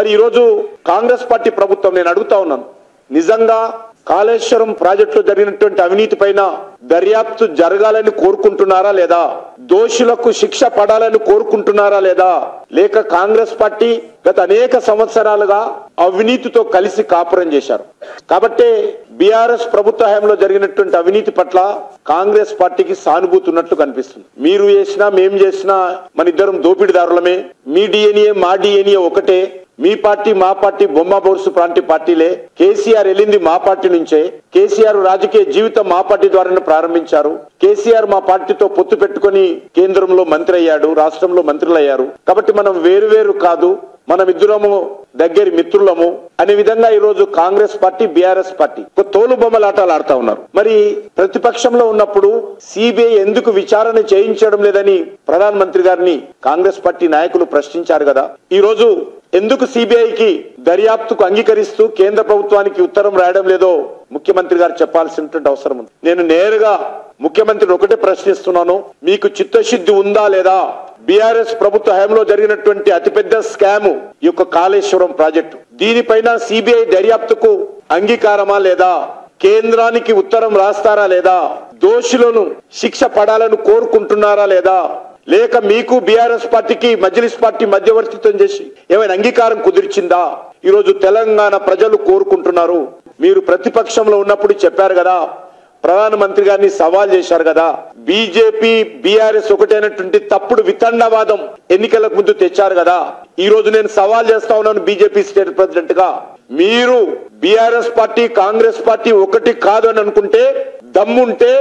మరి ఈ రోజు కాంగ్రెస్ పార్టీ ప్రభుత్వం నేను అడుగుతా ఉన్నాను, నిజంగా కాళేశ్వరం ప్రాజెక్టులో జరిగినటువంటి అవినీతి పైన దర్యాప్తు జరగాలని కోరుకుంటున్నారా లేదా? దోషులకు శిక్ష పడాలని కోరుకుంటున్నారా లేదా? లేక కాంగ్రెస్ పార్టీ గత అనేక సంవత్సరాలుగా అవినీతితో కలిసి కాపురం చేశారు కాబట్టి బీఆర్ఎస్ ప్రభుత్వ హయాంలో జరిగినటువంటి అవినీతి పట్ల కాంగ్రెస్ పార్టీకి సానుభూతి ఉన్నట్లు కనిపిస్తుంది. మీరు చేసినా మేం చేసినా మన ఇద్దరం దోపిడీదారులమే, మీ డిఎన్ఏ మా డిఎన్ఏ ఒకటే, మీ పార్టీ మా పార్టీ బొమ్మ బోర్సు ప్రాంతీయ పార్టీలే, కేసీఆర్ వెళ్ళింది మా పార్టీ నుంచే, కేసీఆర్ రాజకీయ జీవితం మా పార్టీ ద్వారానే ప్రారంభించారు, కేసీఆర్ మా పార్టీతో పొత్తు పెట్టుకుని కేంద్రంలో మంత్రి అయ్యాడు, రాష్ట్రంలో మంత్రులు అయ్యారు, కాబట్టి మనం వేరు కాదు, మనం ఇద్దరము దగ్గర మిత్రులము అనే విధంగా ఈ రోజు కాంగ్రెస్ పార్టీ బీఆర్ఎస్ పార్టీ ఒక తోలు బొమ్మలాటాలు ఆడుతా ఉన్నారు. మరి ప్రతిపక్షంలో ఉన్నప్పుడు సిబిఐ ఎందుకు విచారణ చేయించడం లేదని ప్రధానమంత్రి గారిని కాంగ్రెస్ పార్టీ నాయకులు ప్రశ్నించారు కదా. ఈ రోజు ఎందుకు సిబిఐకి దర్యాప్తుకు అంగీకరిస్తూ కేంద్ర ప్రభుత్వానికి ఉత్తరం రాయడం లేదో ముఖ్యమంత్రి గారు చెప్పాల్సినటువంటి అవసరం ఉంది. నేను నేరుగా ముఖ్యమంత్రిని ఒకటే ప్రశ్నిస్తున్నాను, మీకు చిత్తశుద్ధి ఉందా లేదా? బీఆర్ఎస్ ప్రభుత్వ హయాంలో జరిగినటువంటి అతిపెద్ద స్కామ్ ఈ యొక్క కాళేశ్వరం ప్రాజెక్టు, దీనిపైన సిబిఐ దర్యాప్తుకు అంగీకారమా లేదా? కేంద్రానికి ఉత్తరం రాస్తారా లేదా? దోషులను శిక్ష పడాలని కోరుకుంటున్నారా లేదా? లేక మీకు బీఆర్ఎస్ పార్టీకి మజ్లిస్ పార్టీ మధ్యవర్తిత్వం చేసి ఏమైనా అంగీకారం కుదిర్చిందా? ఈరోజు తెలంగాణ ప్రజలు కోరుకుంటున్నారు. మీరు ప్రతిపక్షంలో ఉన్నప్పుడు చెప్పారు కదా, ప్రధానమంత్రి గారిని సవాల్ చేశారు కదా, బీజేపీ బీఆర్ఎస్ ఒకటైనటువంటి తప్పుడు వితండవాదం ఎన్నికలకు ముందు తెచ్చారు కదా. ఈ రోజు నేను సవాల్ చేస్తా ఉన్నాను బీజేపీ స్టేట్ ప్రెసిడెంట్ గా, మీరు బీఆర్ఎస్ పార్టీ కాంగ్రెస్ పార్టీ ఒకటి కాదు అని అనుకుంటే దమ్ముంటే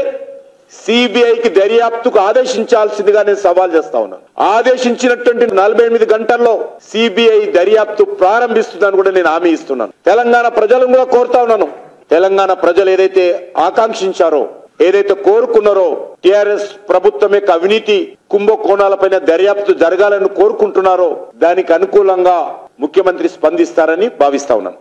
సిబిఐకి దర్యాప్తుకు ఆదేశించాల్సిందిగా నేను సవాల్ చేస్తా ఉన్నాను. ఆదేశించినటువంటి 48 గంటల్లో సిబిఐ దర్యాప్తు ప్రారంభిస్తుందని కూడా నేను హామీ ఇస్తున్నాను. తెలంగాణ ప్రజలను కూడా కోరుతా ఉన్నాను, తెలంగాణ ప్రజలు ఏదైతే ఆకాంక్షించారో, ఏదైతే కోరుకున్నారో, టిఆర్ఎస్ ప్రభుత్వం యొక్క అవినీతి కుంభకోణాలపైన దర్యాప్తు జరగాలని కోరుకుంటున్నారో దానికి అనుకూలంగా ముఖ్యమంత్రి స్పందిస్తారని భావిస్తా ఉన్నాను.